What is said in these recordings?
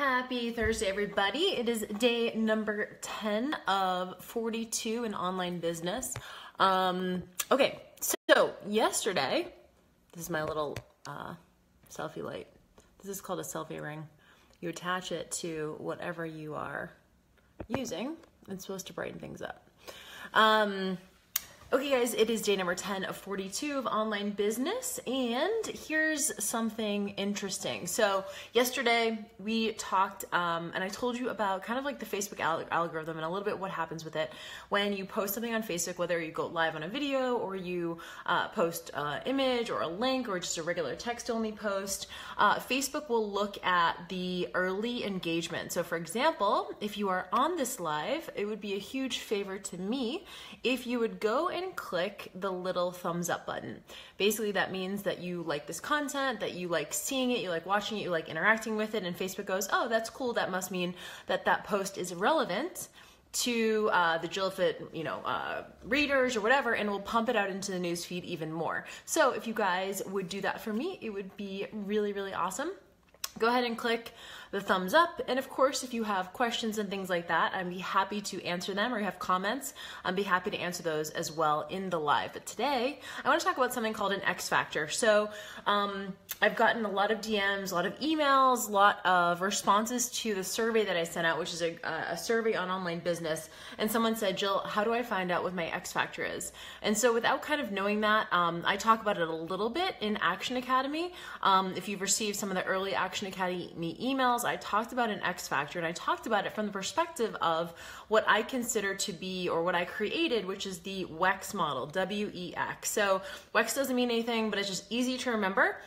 Happy Thursday, everybody. It is day number 10 of 42 in online business. Okay, so yesterday, this is my little selfie light. This is called a selfie ring. You attach it to whatever you are using. It's supposed to brighten things up. Okay guys, it is day number 10 of 42 of online business, and here's something interesting. So yesterday we talked, and I told you about kind of like the Facebook algorithm and a little bit what happens with it. When you post something on Facebook, whether you go live on a video or you post an image or a link or just a regular text-only post, Facebook will look at the early engagement. So for example, if you are on this live, it would be a huge favor to me if you would go and click the little thumbs up button. Basically, that means that you like this content, that you like seeing it, you like watching it, you like interacting with it, and Facebook goes, oh, that's cool. That must mean that that post is relevant to the Jillfit, readers or whatever, and we'll pump it out into the news feed even more. So if you guys would do that for me, it would be really, really awesome. Go ahead and click the thumbs up. And of course, if you have questions and things like that, I'd be happy to answer them, or you have comments, I'd be happy to answer those as well in the live. But today, I want to talk about something called an X factor. So I've gotten a lot of DMs, a lot of emails, a lot of responses to the survey that I sent out, which is a survey on online business. And someone said, Jill, how do I find out what my X factor is? And so without kind of knowing that, I talk about it a little bit in Action Academy. If you've received some of the early Action Academy emails, I talked about an X factor, and I talked about it from the perspective of what I consider to be, or what I created, which is the WEX model, W-E-X. So WEX doesn't mean anything, but it's just easy to remember.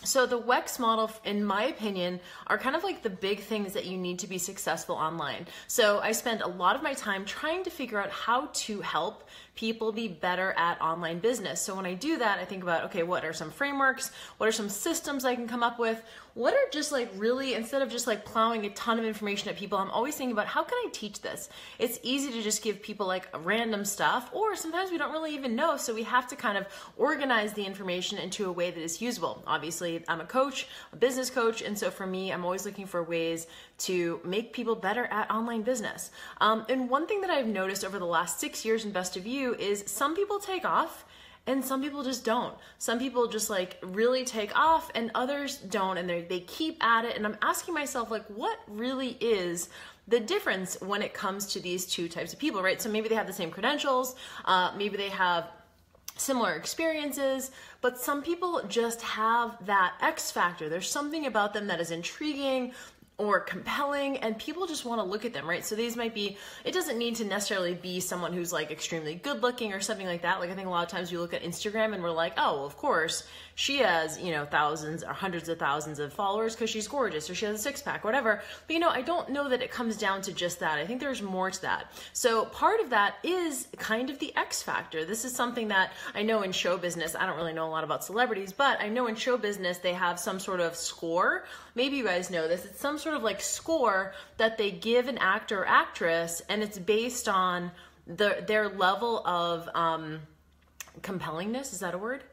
So the WEX model, in my opinion, are kind of like the big things that you need to be successful online. So I spend a lot of my time trying to figure out how to help people be better at online business. So when I do that, I think about, okay, what are some frameworks? What are some systems I can come up with? What are just like really, instead of just like plowing a ton of information at people, I'm always thinking about how can I teach this? It's easy to just give people like random stuff, or sometimes we don't really even know. So we have to kind of organize the information into a way that is usable. Obviously, I'm a coach, a business coach. And so for me, I'm always looking for ways to make people better at online business. And one thing that I've noticed over the last 6 years in Best of You is some people take off and some people just don't. Some people just like really take off and others don't, and they keep at it. And I'm asking myself, like, what really is the difference when it comes to these two types of people, right? So maybe they have the same credentials, maybe they have similar experiences, but some people just have that X factor. There's something about them that is intriguing or compelling, and people just want to look at them, right? So these might be, it doesn't need to necessarily be someone who's like extremely good looking or something like that. Like I think a lot of times we look at Instagram and we're like, oh, well, of course she has, thousands or hundreds of thousands of followers because she's gorgeous, or she has a six-pack, whatever. But I don't know that it comes down to just that. I think there's more to that. So part of that is kind of the X factor. This is something that I know in show business. I don't really know a lot about celebrities, but I know in show business they have some sort of score. Maybe you guys know this. It's some sort of like score that they give an actor or actress, and it's based on their level of compellingness. Is that a word?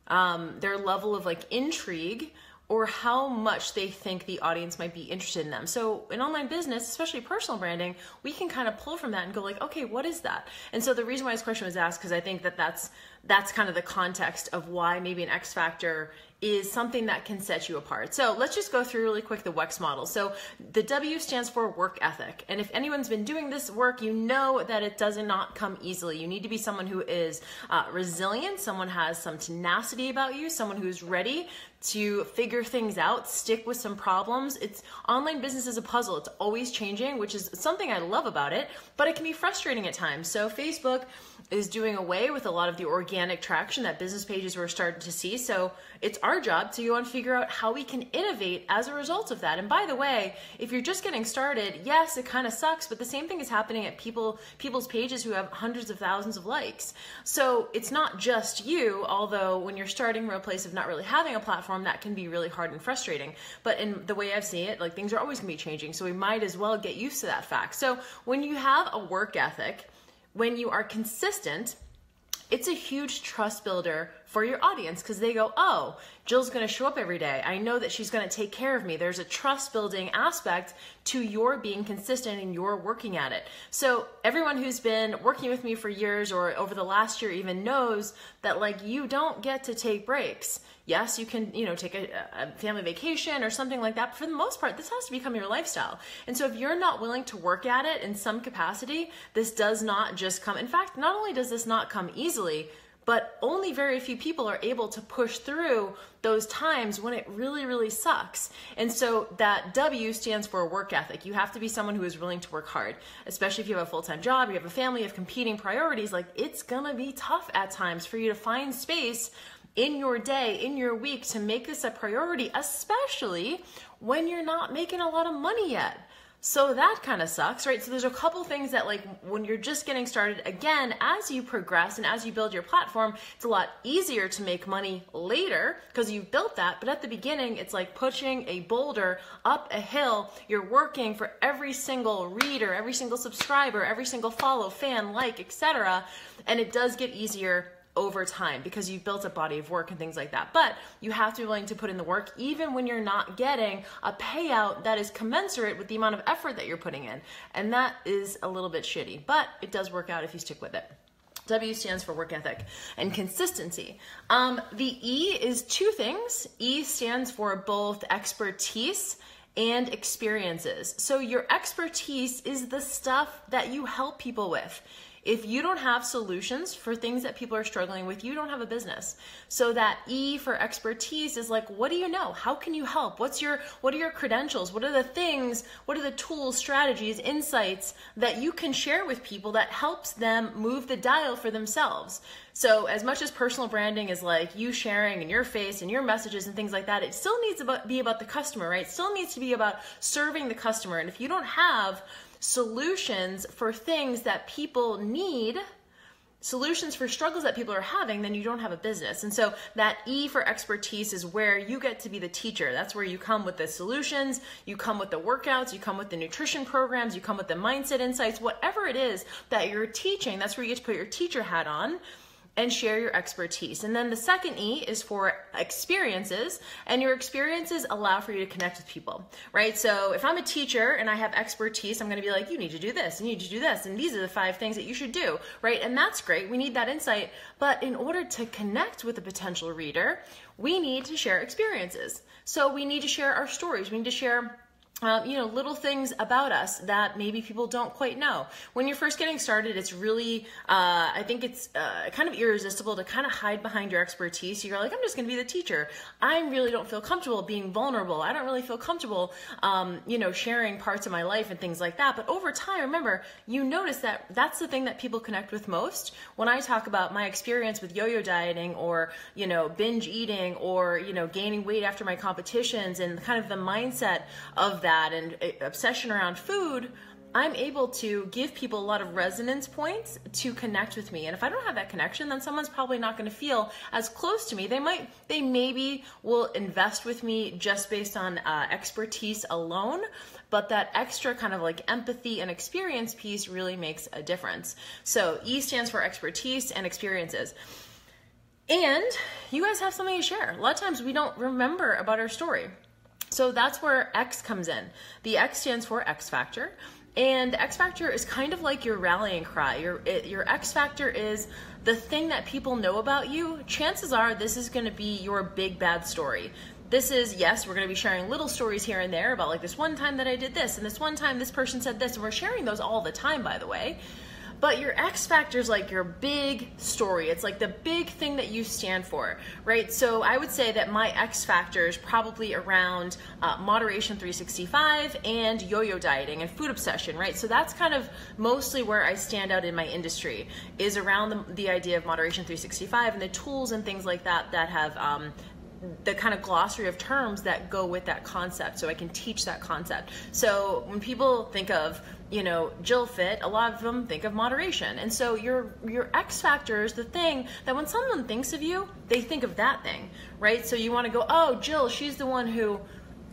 Their level of like intrigue, or how much they think the audience might be interested in them. So in online business, especially personal branding, we can kind of pull from that and go like, okay, what is that? And so the reason why this question was asked, because I think that that's kind of the context of why maybe an X factor is something that can set you apart. So let's just go through really quick the WEX model. So the W stands for work ethic. And if anyone's been doing this work, you know that it does not come easily. You need to be someone who is resilient, someone has some tenacity about you, someone who's ready to figure things out, stick with some problems. Online business is a puzzle. It's always changing, which is something I love about it, but it can be frustrating at times. So Facebook is doing away with a lot of the organic traction that business pages were starting to see. So it's our job to go and figure out how we can innovate as a result of that. And by the way, if you're just getting started, yes, it kind of sucks, but the same thing is happening at people's pages who have hundreds of thousands of likes. So it's not just you, although when you're starting from a place of not really having a platform, that can be really hard and frustrating. But in the way I've seen it, like things are always gonna be changing. So we might as well get used to that fact. So when you have a work ethic, when you are consistent, it's a huge trust builder for your audience, because they go, oh, Jill's going to show up every day. I know that she's going to take care of me. There's a trust building aspect to your being consistent and your working at it. So everyone who's been working with me for years or over the last year even knows that like you don't get to take breaks. Yes, you can, take a family vacation or something like that. But for the most part, this has to become your lifestyle. And so if you're not willing to work at it in some capacity, this does not just come. In fact, not only does this not come easily, but only very few people are able to push through those times when it really, really sucks. And so that W stands for work ethic. You have to be someone who is willing to work hard, especially if you have a full-time job, you have a family, you have competing priorities. Like, it's gonna be tough at times for you to find space in your day, in your week, to make this a priority, especially when you're not making a lot of money yet. So that kind of sucks, right? So there's a couple things that, like, when you're just getting started, again, as you progress and as you build your platform, it's a lot easier to make money later because you've built that. But at the beginning, it's like pushing a boulder up a hill. You're working for every single reader, every single subscriber, every single follow, fan, like, etc. And it does get easier over time because you've built a body of work and things like that. But you have to be willing to put in the work even when you're not getting a payout that is commensurate with the amount of effort that you're putting in. And that is a little bit shitty, but it does work out if you stick with it. W stands for work ethic and consistency. The E is two things. E stands for both expertise and experiences. So your expertise is the stuff that you help people with. If you don't have solutions for things that people are struggling with, you don't have a business. So that E for expertise is like, what do you know? How can you help? What are your credentials? What are the things, what are the tools, strategies, insights that you can share with people that helps them move the dial for themselves? So as much as personal branding is like you sharing and your face and your messages and things like that, it still needs to be about the customer, right? It still needs to be about serving the customer. And if you don't have solutions for things that people need, solutions for struggles that people are having, then you don't have a business. And so that E for expertise is where you get to be the teacher. That's where you come with the solutions, you come with the workouts, you come with the nutrition programs, you come with the mindset insights, whatever it is that you're teaching, that's where you get to put your teacher hat on and share your expertise. And then the second E is for experiences, and your experiences allow for you to connect with people, right? So if I'm a teacher and I have expertise, I'm gonna be like, you need to do this, you need to do this, and these are the 5 things that you should do, right? And that's great, we need that insight, but in order to connect with a potential reader, we need to share experiences. So we need to share our stories, we need to share little things about us that maybe people don't quite know. When you're first getting started, it's really, I think it's kind of irresistible to kind of hide behind your expertise. You're like, I'm just going to be the teacher. I really don't feel comfortable being vulnerable. I don't really feel comfortable, sharing parts of my life and things like that. But over time, remember, you notice that that's the thing that people connect with most. When I talk about my experience with yo-yo dieting or, binge eating or, gaining weight after my competitions and kind of the mindset of that and obsession around food, I'm able to give people a lot of resonance points to connect with me. And if I don't have that connection, then someone's probably not going to feel as close to me. They maybe will invest with me just based on expertise alone, but that extra kind of like empathy and experience piece really makes a difference. So E stands for expertise and experiences. And you guys have something to share. A lot of times we don't remember about our story. So that's where X comes in. The X stands for X Factor. And X Factor is kind of like your rallying cry. Your X Factor is the thing that people know about you. Chances are this is going to be your big bad story. This is, yes, we're going to be sharing little stories here and there about like this one time that I did this and this one time this person said this. And we're sharing those all the time, by the way. But your X Factor is like your big story. It's like the big thing that you stand for, right? So I would say that my X Factor is probably around Moderation 365 and yo-yo dieting and food obsession, right? So that's kind of mostly where I stand out in my industry, is around the idea of Moderation 365 and the tools and things like that that have the kind of glossary of terms that go with that concept, so I can teach that concept. So when people think of, Jill Fit, a lot of them think of moderation. And so your X Factor is the thing that when someone thinks of you, they think of that thing, right? So you want to go, oh, Jill, she's the one who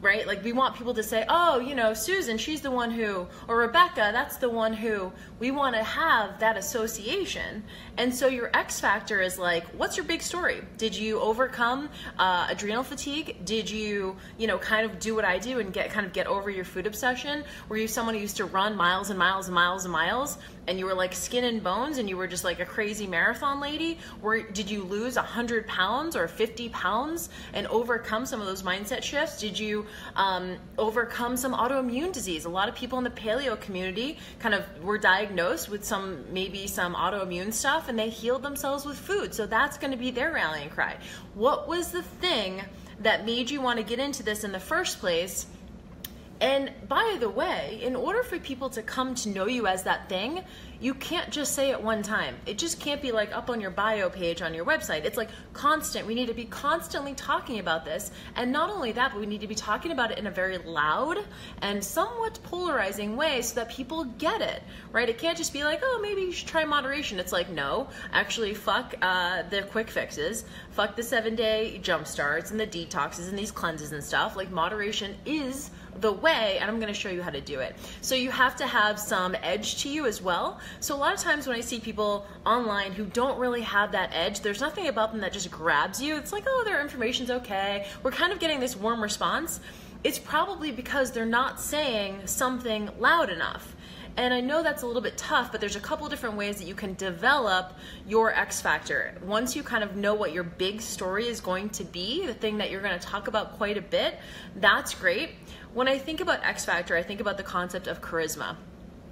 right? Like we want people to say, oh, you know, Susan, she's the one who, or Rebecca, that's the one who. We want to have that association. And so your X factor is like, what's your big story? Did you overcome adrenal fatigue? Did you, you know, kind of do what I do and get over your food obsession? Were you someone who used to run miles and miles and miles and miles, and you were like skin and bones and you were just like a crazy marathon lady? Or did you lose 100 pounds or 50 pounds and overcome some of those mindset shifts? Did you overcome some autoimmune disease? A lot of people in the paleo community kind of were diagnosed with maybe some autoimmune stuff, and they healed themselves with food. So that's going to be their rallying cry. What was the thing that made you want to get into this in the first place? And by the way, in order for people to come to know you as that thing, you can't just say it one time. It just can't be like up on your bio page on your website. It's like constant. We need to be constantly talking about this. And not only that, but we need to be talking about it in a very loud and somewhat polarizing way so that people get it, right? It can't just be like, oh, maybe you should try moderation. It's like, no, actually fuck the quick fixes. Fuck the 7-day jump starts and the detoxes and these cleanses and stuff. Like moderation is the way, and I'm going to show you how to do it. So you have to have some edge to you as well. So a lot of times when I see people online who don't really have that edge, there's nothing about them that just grabs you. It's like, oh, their information's okay. We're kind of getting this warm response. It's probably because they're not saying something loud enough. And I know that's a little bit tough, but there's a couple different ways that you can develop your X factor. Once you kind of know what your big story is going to be, the thing that you're going to talk about quite a bit, that's great. When I think about X factor, I think about the concept of charisma.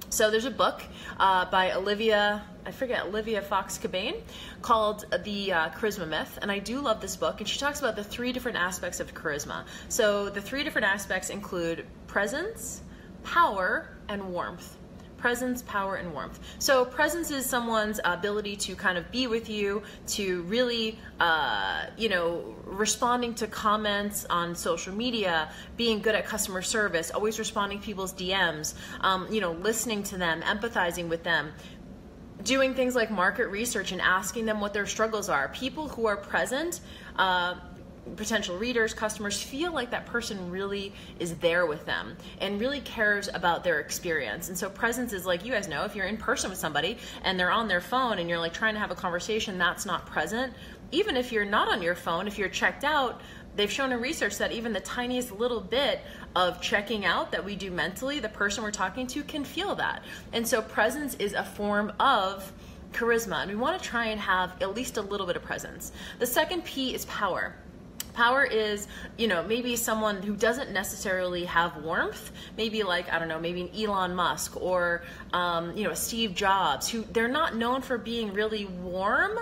So there's a book by Olivia Fox-Cabane called The Charisma Myth, and I do love this book, and she talks about the 3 different aspects of charisma. So the 3 different aspects include presence, power, and warmth. Presence, power, and warmth. So presence is someone's ability to kind of be with you, to really, responding to comments on social media, being good at customer service, always responding to people's DMs, listening to them, empathizing with them, doing things like market research and asking them what their struggles are. People who are present, potential readers, customers feel like that person really is there with them and really cares about their experience. And so presence is like, you guys know, if you're in person with somebody and they're on their phone and you're like trying to have a conversation, that's not present. Even if you're not on your phone, if you're checked out, they've shown in research that even the tiniest little bit of checking out that we do mentally, the person we're talking to can feel that. And so presence is a form of charisma, and we want to try and have at least a little bit of presence. The second P is power. Power is, maybe someone who doesn't necessarily have warmth, maybe like, I don't know, maybe an Elon Musk or, a Steve Jobs, who they're not known for being really warm,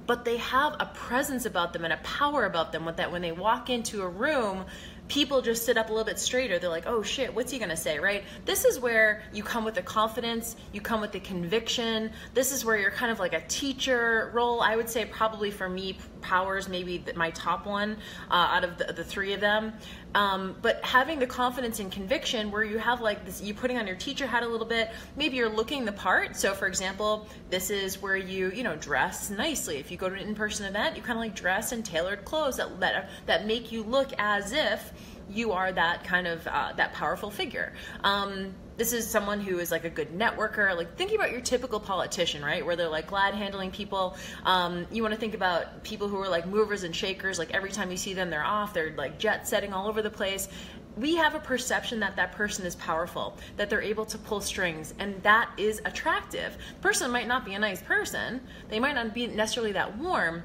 but they have a presence about them and a power about them with that when they walk into a room, people just sit up a little bit straighter. They're like, oh shit, what's he gonna say, right? This is where you come with the confidence, you come with the conviction. This is where you're kind of like a teacher role. I would say probably for me, power's maybe my top one out of the 3 of them. But having the confidence and conviction where you have like this, you putting on your teacher hat a little bit, maybe you're looking the part. So for example, this is where you dress nicely. If you go to an in-person event, you kind of like dress in tailored clothes that make you look as if you are that kind of that powerful figure. This is someone who is like a good networker, like thinking about your typical politician, right? Where they're like glad handling people. You want to think about people who are like movers and shakers, like every time you see them, they're off, they're like jet setting all over the place. We have a perception that that person is powerful, that they're able to pull strings, and that is attractive. The person might not be a nice person, they might not be necessarily that warm,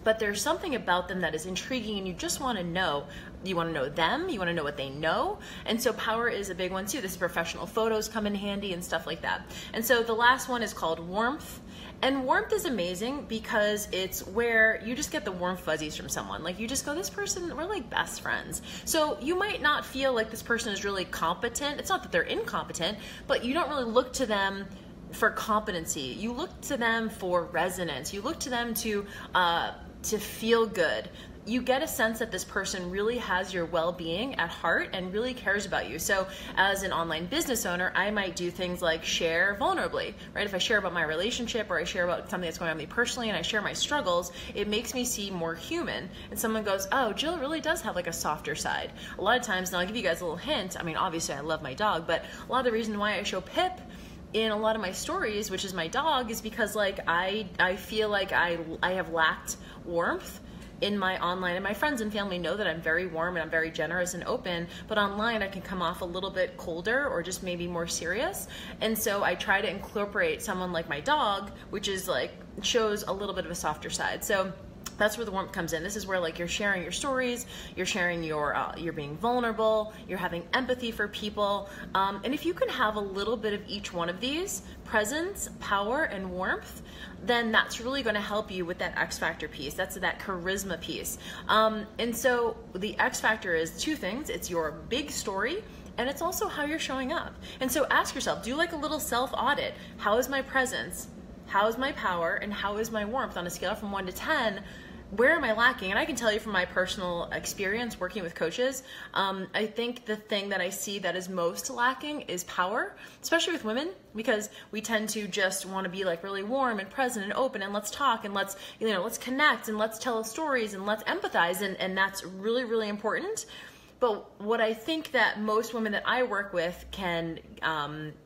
but there's something about them that is intriguing and you just want to know. You want to know them, you want to know what they know. And so power is a big one too. This is professional photos come in handy and stuff like that. And so the last one is called warmth. And warmth is amazing because it's where you just get the warm fuzzies from someone. Like you just go, this person, we're like best friends. So you might not feel like this person is really competent. It's not that they're incompetent, but you don't really look to them for competency. You look to them for resonance. You look to them to feel good. you get a sense that this person really has your well-being at heart and really cares about you. So as an online business owner, I might do things like share vulnerably, right? If I share about my relationship or I share about something that's going on with me personally and I share my struggles, it makes me seem more human. And someone goes, oh, Jill really does have like a softer side. A lot of times, and I'll give you guys a little hint, I mean, obviously I love my dog, but a lot of the reason why I show Pip in a lot of my stories, which is my dog, is because like I feel like I have lacked warmth in my online, and my friends and family know that I'm very warm and I'm very generous and open, but online I can come off a little bit colder or just maybe more serious. And so I try to incorporate someone like my dog, which is like, shows a little bit of a softer side. So that's where the warmth comes in. This is where like you're sharing your stories, you're sharing you're being vulnerable, you're having empathy for people. And if you can have a little bit of each one of these, presence, power, and warmth, then that's really going to help you with that X factor piece. That's that charisma piece. And so the X factor is two things. It's your big story, and it's also how you're showing up. And so ask yourself, do like a little self-audit. How is my presence? How is my power? And how is my warmth on a scale from 1 to 10? Where am I lacking? And I can tell you from my personal experience working with coaches, I think the thing that I see that is most lacking is power, especially with women, because we tend to just want to be like really warm and present and open and let's talk and let's connect and let's tell stories and let's empathize, and that's really, really important. But what I think that most women that I work with can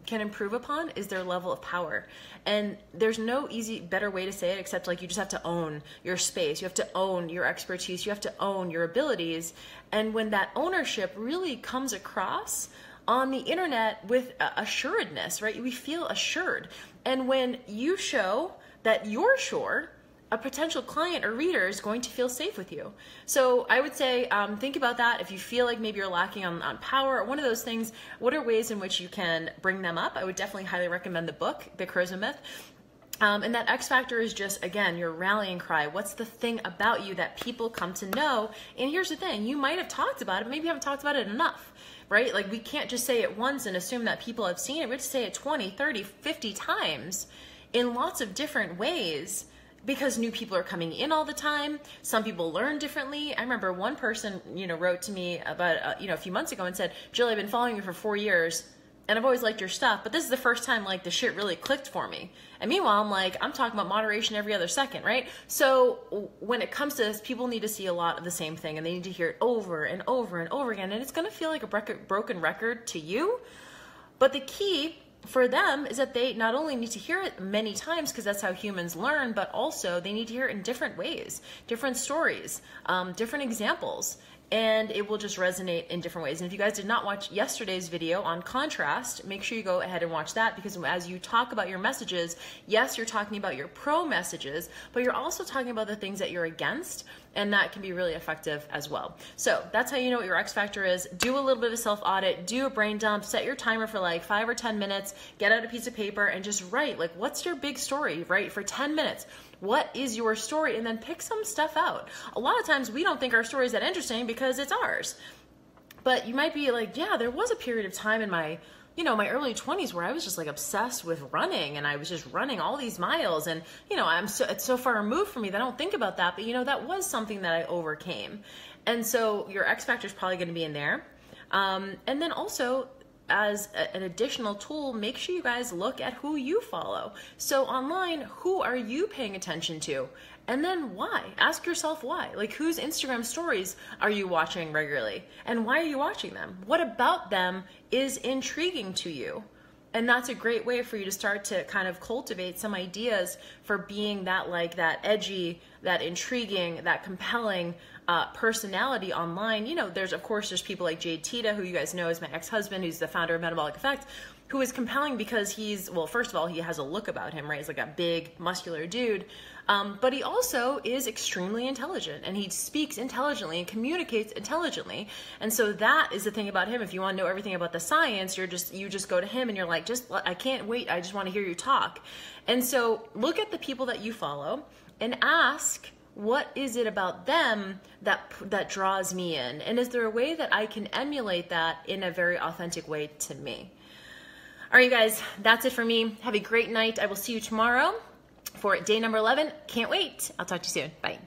improve upon is their level of power. And there's no easy, better way to say it except like you just have to own your space. You have to own your expertise. You have to own your abilities. And when that ownership really comes across on the internet with assuredness, right? We feel assured. And when you show that you're sure, a potential client or reader is going to feel safe with you. So I would say, think about that. If you feel like maybe you're lacking on power or one of those things, what are ways in which you can bring them up? I would definitely highly recommend the book, The Charisma Myth. And that X factor is just, again, your rallying cry. What's the thing about you that people come to know? And here's the thing, you might have talked about it, maybe you haven't talked about it enough, right? Like we can't just say it once and assume that people have seen it. We have to say it 20, 30, 50 times in lots of different ways, because new people are coming in all the time. Some people learn differently. I remember one person, wrote to me about, a few months ago and said, Jill, I've been following you for 4 years and I've always liked your stuff, but this is the first time like the shit really clicked for me. And meanwhile, I'm talking about moderation every other second, right? So when it comes to this, people need to see a lot of the same thing and they need to hear it over and over and over again. And it's gonna feel like a broken record to you, but the key for them is that they not only need to hear it many times, because that's how humans learn, but also they need to hear it in different ways, different stories, different examples, and it will just resonate in different ways. And if you guys did not watch yesterday's video on contrast, make sure you go ahead and watch that, because as you talk about your messages, yes, you're talking about your pro messages, but you're also talking about the things that you're against, and that can be really effective as well. So that's how you know what your X factor is. Do a little bit of self-audit, do a brain dump, set your timer for like 5 or 10 minutes, get out a piece of paper and just write, like, what's your big story, right? For 10 minutes. What is your story? And then pick some stuff out. A lot of times we don't think our story is that interesting because it's ours. But you might be like, yeah, there was a period of time in my my early 20s where I was just like obsessed with running, and I was just running all these miles, and it's so far removed from me that I don't think about that, but that was something that I overcame. And so your X factor is probably going to be in there. And then also, as an additional tool, make sure you guys look at who you follow. So online, who are you paying attention to? And then why? Ask yourself why. Like, whose Instagram stories are you watching regularly? And why are you watching them? What about them is intriguing to you? And that's a great way for you to start to kind of cultivate some ideas for being that edgy, that intriguing, that compelling personality online. There's people like Jade Tita, who you guys know is my ex-husband, who's the founder of Metabolic Effect, who is compelling because first of all, he has a look about him, right? He's like a big, muscular dude. But he also is extremely intelligent, and he speaks intelligently and communicates intelligently. And so that is the thing about him. If you want to know everything about the science, you just go to him and you're like, I can't wait. I just want to hear you talk. And so look at the people that you follow and ask, what is it about them that draws me in? And is there a way that I can emulate that in a very authentic way to me? All right, you guys, that's it for me. Have a great night. I will see you tomorrow for day number 11. Can't wait. I'll talk to you soon. Bye.